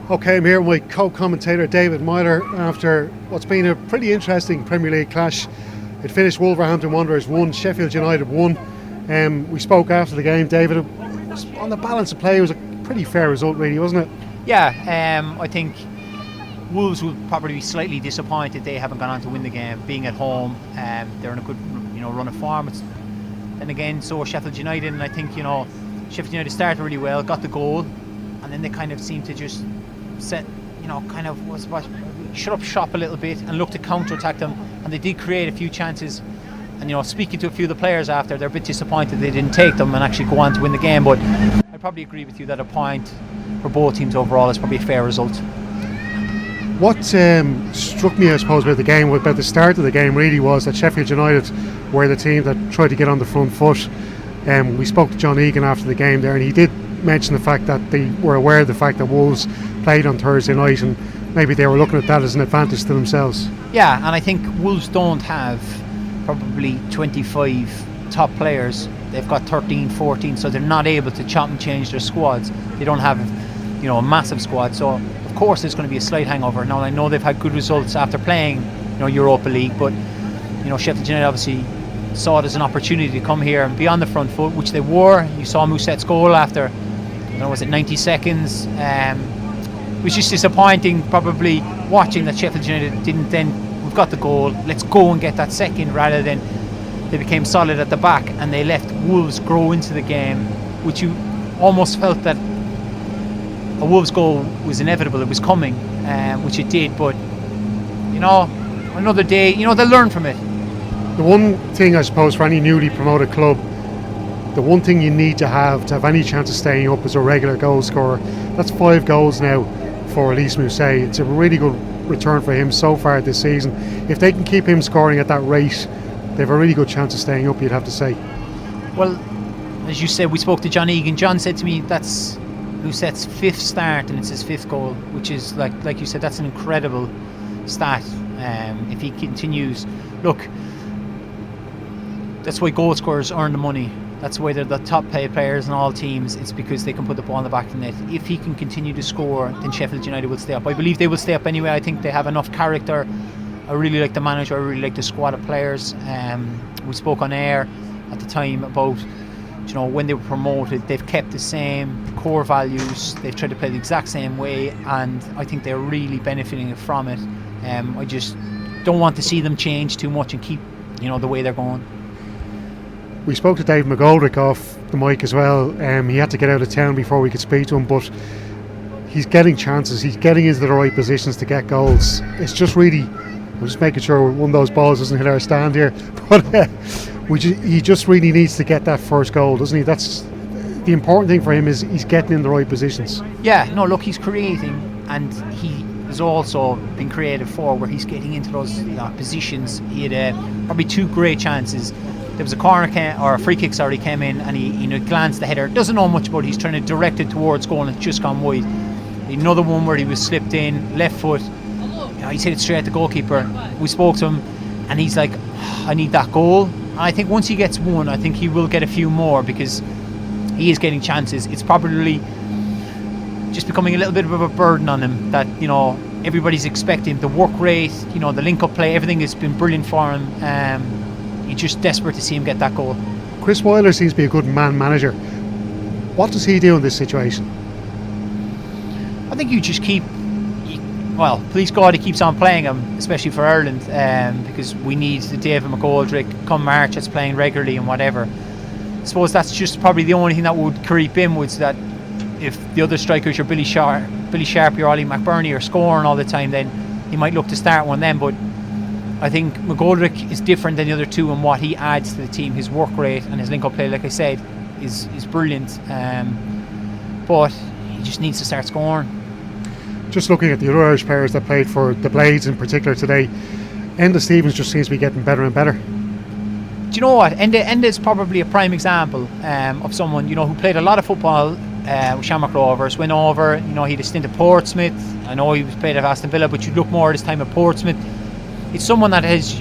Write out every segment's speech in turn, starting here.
Okay, I'm here with my co-commentator David Meyler after what's been a pretty interesting Premier League clash. It finished Wolverhampton Wanderers 1, Sheffield United 1. We spoke after the game, David. On the balance of play, it was a pretty fair result, really, wasn't it? Yeah, I think Wolves will probably be slightly disappointed they haven't gone on to win the game, being at home. They're in a good, run of form. Then again, so Sheffield United, and I think Sheffield United started really well, got the goal, and then they kind of seemed to just set, shut up shop a little bit and look to counter-attack them, and they did create a few chances. And speaking to a few of the players after, they're a bit disappointed they didn't take them and actually go on to win the game. But I probably agree with you that a point for both teams overall is probably a fair result. What struck me, I suppose, about the game, about the start of the game, really was that Sheffield United were the team that tried to get on the front foot. We spoke to John Egan after the game there, and he did mention the fact that they were aware of the fact that Wolves played on Thursday night, and maybe they were looking at that as an advantage to themselves. Yeah, and I think Wolves don't have probably 25 top players. They've got 13, 14, so they're not able to chop and change their squads. They don't have a massive squad, so of course there's going to be a slight hangover. Now I know they've had good results after playing Europa League, but Sheffield United obviously saw it as an opportunity to come here and be on the front foot, which they were. You saw Mousset's goal after, was it 90 seconds? It was just disappointing, probably watching that Sheffield United didn't then, we've got the goal, let's go and get that second, rather than they became solid at the back and they left Wolves grow into the game, which you almost felt that a Wolves goal was inevitable, it was coming, which it did. But another day, they'll learn from it. The one thing, I suppose, for any newly promoted club, the one thing you need to have any chance of staying up is a regular goal scorer. That's 5 goals now for Elise Mousset. It's a really good return for him so far this season. If they can keep him scoring at that rate, they have a really good chance of staying up, you'd have to say. Well, as you said, we spoke to John Egan. John said to me that's Mousset's 5th start and it's his 5th goal, which is, like you said, that's an incredible stat. If he continues, look, that's why goal scorers earn the money. That's why they're the top paid players in all teams. It's because they can put the ball in the back of the net. If he can continue to score, then Sheffield United will stay up. I believe they will stay up anyway. I think they have enough character. I really like the manager. I really like the squad of players. We spoke on air at the time about when they were promoted, they've kept the same core values. They've tried to play the exact same way, and I think they're really benefiting from it. I just don't want to see them change too much and keep the way they're going. We spoke to David McGoldrick off the mic as well. He had to get out of town before we could speak to him, but he's getting chances. He's getting into the right positions to get goals. It's just really, we're just making sure one of those balls doesn't hit our stand here. But he just really needs to get that first goal, doesn't he? That's the important thing for him, is he's getting in the right positions. Yeah, no, look, he's creating, and he has also been creative for where he's getting into those positions. He had probably 2 great chances. There was a corner or a free kick, came in, and he glanced the header. Doesn't know much about it. He's trying to direct it towards goal, and it's just gone wide. Another one where he was slipped in, left foot. He's hit it straight at the goalkeeper. We spoke to him, and he's like, I need that goal. And I think once he gets one, I think he will get a few more, because he is getting chances. It's probably just becoming a little bit of a burden on him that everybody's expecting. The work rate, the link-up play, everything has been brilliant for him. You're just desperate to see him get that goal. Chris Wilder seems to be a good man manager. What does he do in this situation? I think you just please God he keeps on playing him, especially for Ireland, because we need the David McGoldrick come March that's playing regularly and whatever. I suppose that's just probably the only thing that would creep in, was that if the other strikers, your Billy Sharp, your Ollie McBurney, are scoring all the time, then he might look to start one then. But I think McGoldrick is different than the other two, and what he adds to the team, his work rate and his link-up play, like I said, is brilliant. But he just needs to start scoring. Just looking at the other Irish players that played for the Blades in particular today, Enda Stevens just seems to be getting better and better. Do you know what? Enda is probably a prime example of someone who played a lot of football with Shamrock Rovers, went over, he had a stint at Portsmouth. I know he was played at Aston Villa, but you look more at his time at Portsmouth. It's someone that has,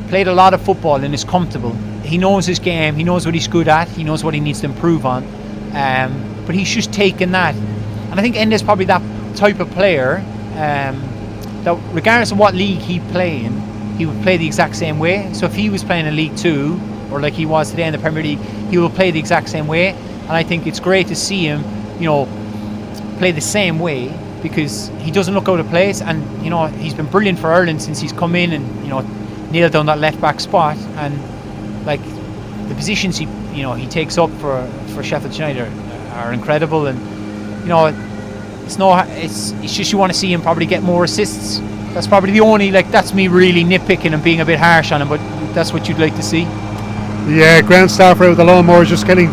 played a lot of football and is comfortable. He knows his game, he knows what he's good at, he knows what he needs to improve on. But he's just taken that. And I think Enda's probably that type of player that regardless of what league he play in, he would play the exact same way. So if he was playing in League 2, or like he was today in the Premier League, he will play the exact same way. And I think it's great to see him, play the same way, because he doesn't look out of place. And he's been brilliant for Ireland since he's come in and nailed down that left back spot. And like the positions he takes up for Sheffield United are incredible. And it's just you want to see him probably get more assists. That's probably the only, that's me really nitpicking and being a bit harsh on him, but that's what you'd like to see. Yeah, ground staff out with the lawnmower is just getting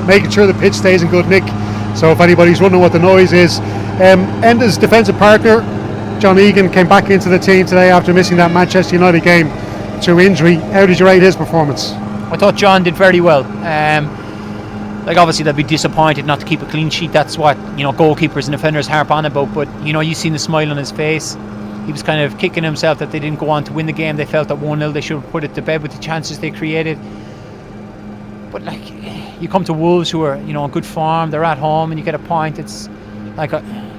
making sure the pitch stays in good nick. So if anybody's wondering what the noise is, Enda's defensive partner John Egan came back into the team today after missing that Manchester United game through injury. How did you rate his performance? I thought John did very well. Obviously they'll be disappointed not to keep a clean sheet. That's what goalkeepers and defenders harp on about. But you've seen the smile on his face. He was kind of kicking himself that they didn't go on to win the game. They felt at 1-0 they should have put it to bed with the chances they created. But you come to Wolves, who are in good form. They're at home, and you get a point. It's like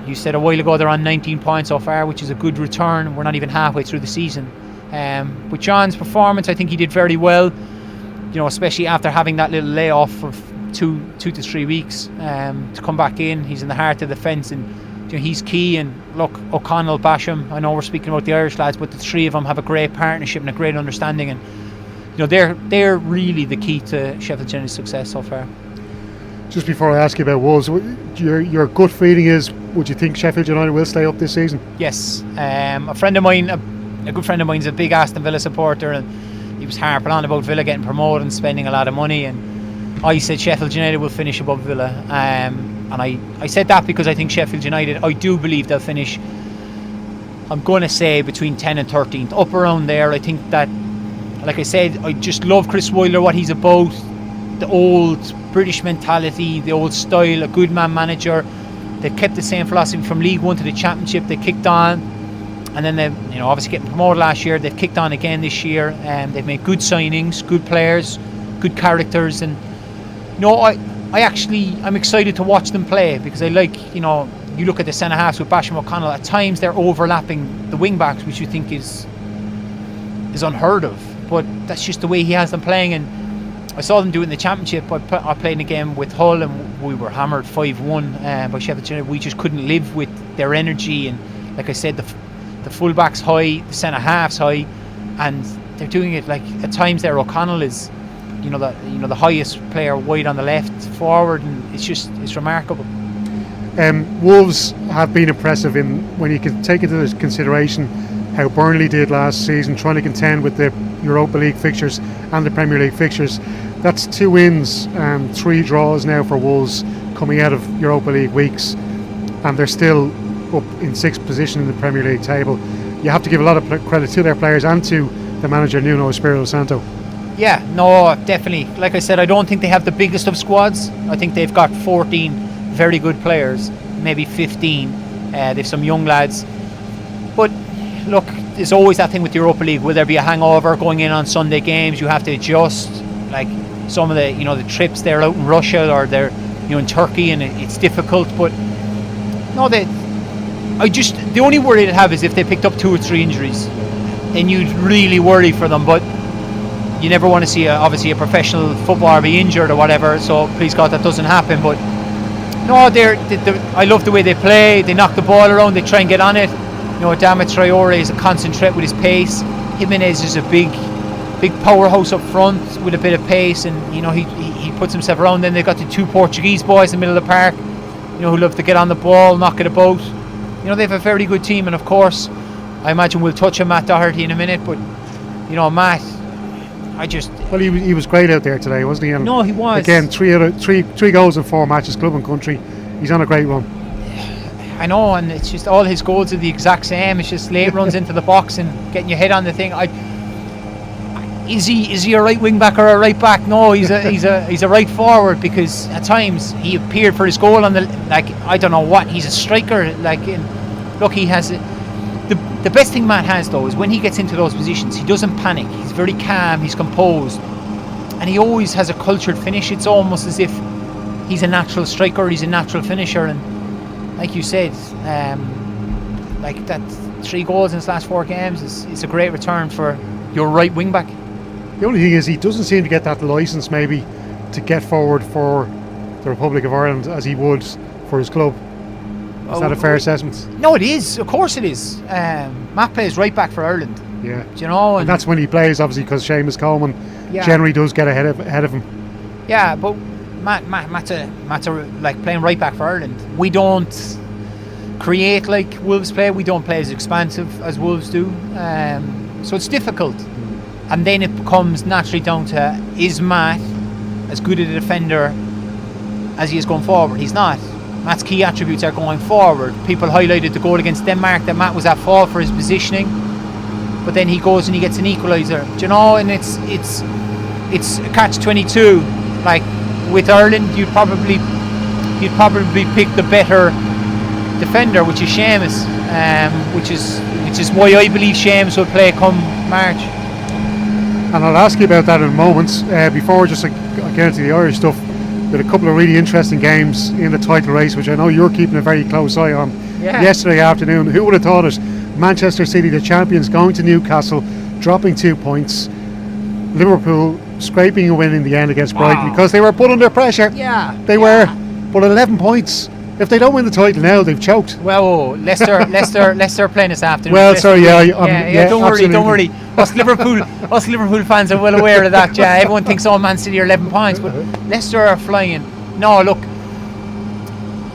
you said a while ago, they're on 19 points so far, which is a good return. We're not even halfway through the season. With John's performance, I think he did very well. Especially after having that little layoff of 2 to 3 weeks to come back in. He's in the heart of the fence, and he's key. And look, O'Connell, Basham, I know we're speaking about the Irish lads, but the three of them have a great partnership and a great understanding, and they're really the key to Sheffield United's success so far. Just before I ask you about Wolves, your gut feeling is, would you think Sheffield United will stay up this season? Yes. A friend of mine, a good friend of mine, is a big Aston Villa supporter, and he was harping on about Villa getting promoted and spending a lot of money, and I said Sheffield United will finish above Villa, and I said that because I think Sheffield United, I do believe they'll finish, I'm going to say between 10 and 13th, up around there. I think that, like I said, I just love Chris Wilder, what he's about, the old British mentality, the old style, a good man manager. They've kept the same philosophy from League 1 to the Championship. They kicked on, and then they obviously getting promoted last year. They've kicked on again this year, and they've made good signings, good players, good characters, and I'm excited to watch them play, because I like, you look at the centre halves with Basham, O'Connell, at times they're overlapping the wing backs, which you think is unheard of, but that's just the way he has them playing. And I saw them do it in the Championship. I played in a game with Hull, and we were hammered 5-1 by Sheffield United. We just couldn't live with their energy, and like I said, the full backs high, the centre halves high, and they're doing it at times there. O'Connell is the highest player wide on the left forward, and it's remarkable. Wolves have been impressive when you can take into consideration how Burnley did last season, trying to contend with the Europa League fixtures and the Premier League fixtures. That's 2 wins and 3 draws now for Wolves coming out of Europa League weeks, and they're still up in 6th position in the Premier League table. You have to give a lot of credit to their players and to the manager Nuno Espirito Santo. Yeah, no, definitely. Like I said, I don't think they have the biggest of squads. I think they've got 14 very good players, maybe 15. They've some young lads. But look, there's always that thing with the Europa League. Will there be a hangover going in on Sunday games? You have to adjust. Like some of the the trips, they're out in Russia or they're in Turkey, and it's difficult. But no, the only worry I'd have is if they picked up 2 or 3 injuries, then you'd really worry for them. But you never want to see obviously a professional footballer be injured or whatever, so please God that doesn't happen. But no, I love the way they play. They knock the ball around, they try and get on it. Adama Traore is a constant threat with his pace. Jimenez is a big powerhouse up front with a bit of pace, and he puts himself around. Then they've got the 2 Portuguese boys in the middle of the park, who love to get on the ball, knock it about. They have a very good team, and of course I imagine we'll touch on Matt Doherty in a minute, but Matt, well, he was great out there today, wasn't he? And no, he was. Again, 3 goals in 4 matches, club and country. He's on a great run. I know, and it's just all his goals are the exact same. It's just late runs into the box and getting your head on the thing. Is he a right wing back or a right back? No, he's a right forward, because at times he appeared for his goal on the I don't know what. He's a striker. Look, he has it. The best thing Matt has, though, is when he gets into those positions, he doesn't panic. He's very calm, he's composed, and he always has a cultured finish. It's almost as if he's a natural striker, he's a natural finisher, and like you said, like that 3 goals in his last 4 games is a great return for your right wing back. The only thing is he doesn't seem to get that licence maybe to get forward for the Republic of Ireland as he would for his club. Is that a fair assessment? No, it is. Of course it is. Matt plays right back for Ireland. Yeah. Do you know? And that's when he plays, obviously, because Seamus Coleman generally does get ahead of him. Yeah, but Matt's like playing right back for Ireland. We don't create like Wolves play. We don't play as expansive as Wolves do. So it's difficult. And then it comes naturally down to, is Matt as good a defender as he is going forward? He's not. Matt's key attributes are going forward. People highlighted the goal against Denmark, that Matt was at fault for his positioning, but then he goes and he gets an equaliser. Do you know? And it's a catch-22. Like with Ireland, you'd probably pick the better defender, which is Seamus, which is why I believe Seamus will play come March. And I'll ask you about that in a moment. Before just get into the Irish stuff, there are a couple of really interesting games in the title race, which I know you're keeping a very close eye on. Yeah. Yesterday afternoon, who would have thought it? Manchester City, the champions, going to Newcastle, dropping 2 points. Liverpool scraping a win in the end against Brighton because they were put under pressure. Yeah, they were. But 11 points. If they don't win the title now, they've choked. Well, Leicester playing this afternoon. Well, Leicester sorry, don't worry. Us Liverpool fans are well aware of that. Yeah, everyone thinks Man City are 11 points, but Leicester are flying. No, look,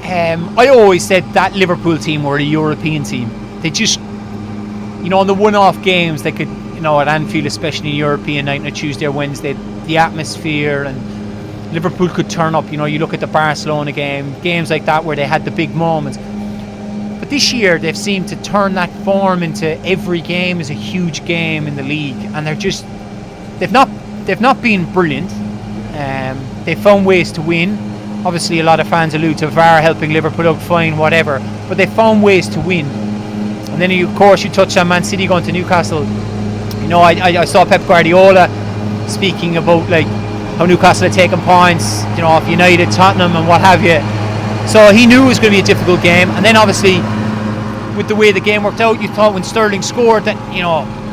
I always said that Liverpool team were a European team. They just, in the one-off games, they could, at Anfield, especially a European night on a Tuesday or Wednesday, the atmosphere, and Liverpool could turn up. You look at the Barcelona games like that where they had the big moments. But this year they've seemed to turn that form into every game is a huge game in the league, and they've not been brilliant. They've found ways to win. Obviously, a lot of fans allude to VAR helping Liverpool out, fine, whatever. But they found ways to win. And then, of course, you touched on Man City going to Newcastle. I saw Pep Guardiola speaking about like how Newcastle had taken points, off United, Tottenham, and what have you. So he knew it was going to be a difficult game. And then, obviously, with the way the game worked out, you thought when Sterling scored that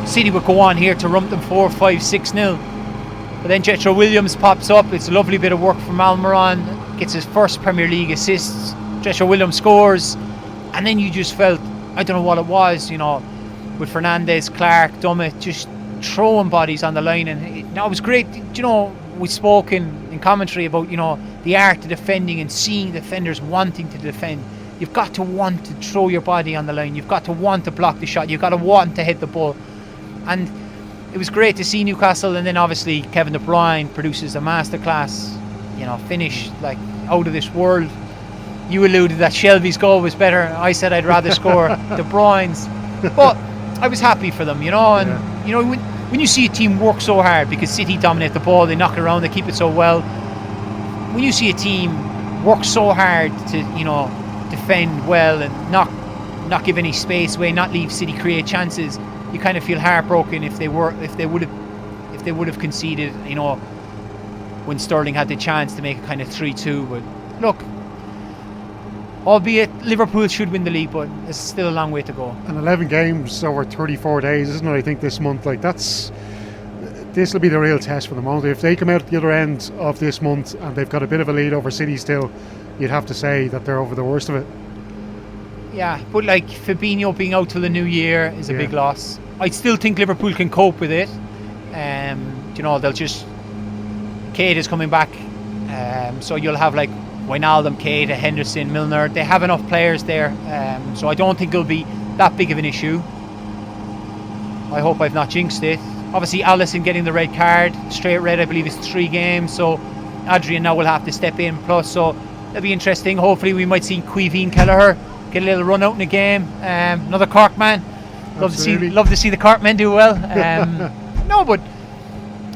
City would go on here to rump them 4-5, 6-0. But then Jetro Williams pops up. It's a lovely bit of work from Almiron. Gets his first Premier League assists. Jetro Williams scores. And then you just felt, I don't know what it was, with Fernandes, Clark, Dummett, just throwing bodies on the line. And it was great. We spoke in commentary about, the art of defending and seeing defenders wanting to defend. You've got to want to throw your body on the line. You've got to want to block the shot. You've got to want to hit the ball. And it was great to see Newcastle. And then obviously Kevin De Bruyne produces a masterclass, finish like out of this world. You alluded that Shelby's goal was better. I said I'd rather score De Bruyne's. But I was happy for them, and when you see a team work so hard, because City dominate the ball, they knock it around, they keep it so well. When you see a team work so hard to, defend well and not give any space away, not leave City create chances, you kind of feel heartbroken if they would have conceded, when Sterling had the chance to make it kind of 3-2. But look, albeit Liverpool should win the league, but there's still a long way to go. And 11 games over 34 days, isn't it? I think this month, this will be the real test for them. If they come out at the other end of this month and they've got a bit of a lead over City still, you'd have to say that they're over the worst of it. Yeah, but like Fabinho being out till the new year is a big loss. I still think Liverpool can cope with it. They'll just, Kate is coming back, so you'll have like Wijnaldum, Kate, Henderson, Milner. They have enough players there, so I don't think it'll be that big of an issue. I hope I've not jinxed it. Obviously Alisson getting the red card, straight red, I believe it's 3 games, so Adrian now will have to step in plus, so that'll be interesting. Hopefully we might see Caoimhín Kelleher get a little run out in the game. Another Cork man. Love to see the Cork men do well. No, but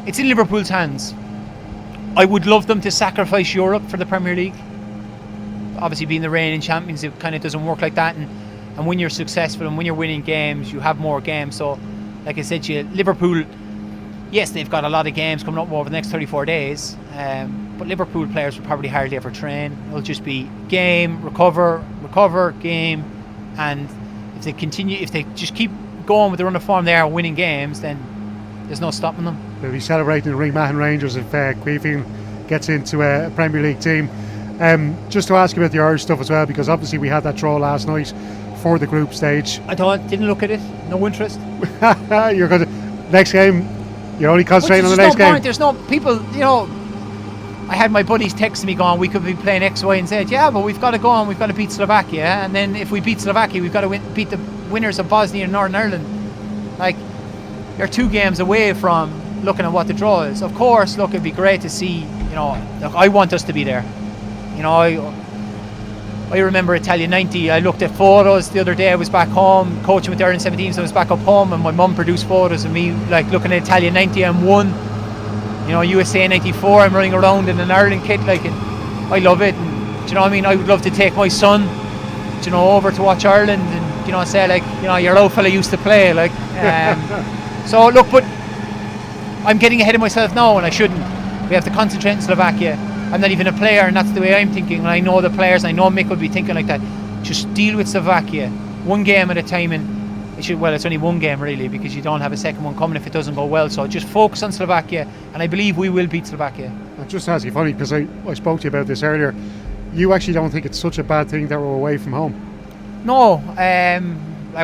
it's in Liverpool's hands. I would love them to sacrifice Europe for the Premier League. Obviously, being the reigning champions, it kind of doesn't work like that. And when you're successful and when you're winning games, you have more games. So, like I said to you, Liverpool, yes, they've got a lot of games coming up over the next 34 days. But Liverpool players will probably hardly ever train. It'll just be game, recover recover game, and if they just keep going with the run of form they are winning games, then there's no stopping them. They'll be celebrating the Ringmahon Rangers if Queefing gets into a Premier League team. Just to ask about the Irish stuff as well, because obviously we had that draw last night for the group stage. I didn't look at it. No interest. You're going to next game. You're only concentrating on the next game. There's no people. I had my buddies texting me going, we could be playing X, Y, and Z. Yeah, but we've got to go on. We've got to beat Slovakia, and then if we beat Slovakia, we've got to beat the winners of Bosnia and Northern Ireland. Like, you're 2 games away from looking at what the draw is. Of course, look, it'd be great to see. Look, I want us to be there. I remember Italia 90. I looked at photos the other day. I was back home coaching with the Ireland 17s. I was back up home, and my mum produced photos of me like looking at Italia 90 and won. USA 94. I'm running around in an Ireland kit, and I love it. And do you know what I mean? I would love to take my son, over to watch Ireland, and say your old fella used to play. So look, but I'm getting ahead of myself now, and I shouldn't. We have to concentrate in Slovakia. I'm not even a player, and that's the way I'm thinking. And I know the players, and I know Mick would be thinking like that. Just deal with Slovakia, 1 game at a time, and it's only 1 game really, because you don't have a second one coming if it doesn't go well. So just focus on Slovakia, and I believe we will beat Slovakia. I just ask you funny, because I spoke to you about this earlier. You actually don't think it's such a bad thing that we're away from home? No,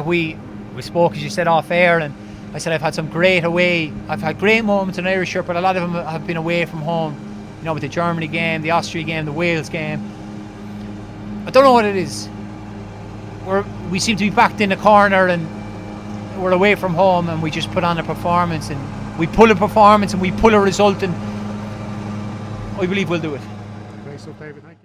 we spoke, as you said, off air, and I said I've had great moments in Irish shirt, but a lot of them have been away from home. With the Germany game, the Austria game, the Wales game. I don't know what it is. We seem to be backed in a corner, and we're away from home, and we just put on a performance, and we pull a performance, and we pull a result, and I believe we'll do it. Great stuff, David. Thank you.